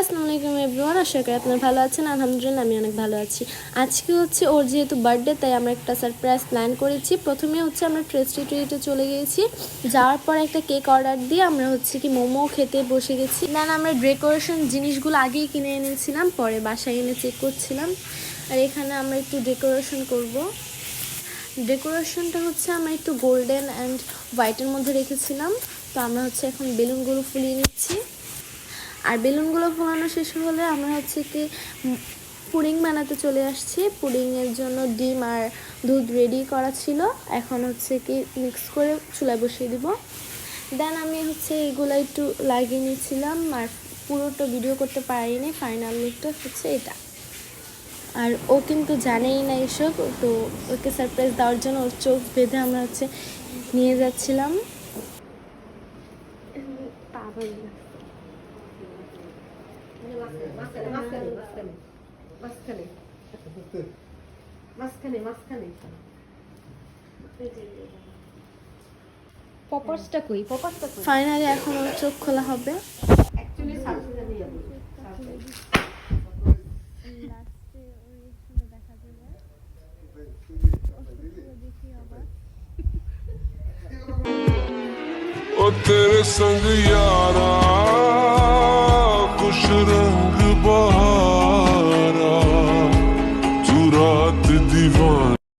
আসসালামু আলাইকুম এভরিওয়ান, আশা করি আপনারা ভালো আছেন। আলহামদুলিল্লাহ আমি অনেক ভালো আছি। আজকে হচ্ছে ওর যেহেতু বার্থডে, তাই আমরা একটা সারপ্রাইজ প্ল্যান করেছি। প্রথমে হচ্ছে আমরা ট্রেস্ট্রিটে চলে গিয়েছি। যাওয়ার পর একটা কেক অর্ডার দিয়ে আমরা হচ্ছে কি মোমো খেতে বসে গেছি। দেন আমরা ডেকোরেশন জিনিসগুলো আগেই কিনে এনেছিলাম, পরে বাসায় এনে চেক করছিলাম। আর এখানে আমরা একটু ডেকোরেশন করব। ডেকোরেশনটা হচ্ছে আমরা একটু গোল্ডেন অ্যান্ড হোয়াইটের মধ্যে রেখেছিলাম। তো আমরা হচ্ছে এখন বেলুনগুলো ফুলিয়ে নিচ্ছি। আর বেলুনগুলো ফোলানো শেষ হলে আমরা হচ্ছে কি পুডিং বানাতে চলে আসছি। পুডিংয়ের জন্য ডিম আর দুধ রেডি করা ছিল, এখন হচ্ছে কি মিক্স করে চুলায় বসিয়ে দিব। দেন আমি হচ্ছে এগুলো একটু লাগিয়ে নিয়েছিলাম, আর পুরোটা ভিডিও করতে পারিনি। ফাইনাল লুকটা হচ্ছে এটা। আর ও কিন্তু জানেই না এসব, তো ওকে সারপ্রাইজ দেওয়ার জন্য ওর চোখ বেঁধে আমরা হচ্ছে নিয়ে যাচ্ছিলাম। ফাইনালি এখন ওর চোখ খোলা হবে। ओ तेरे संग यारा कुछ रंग बहार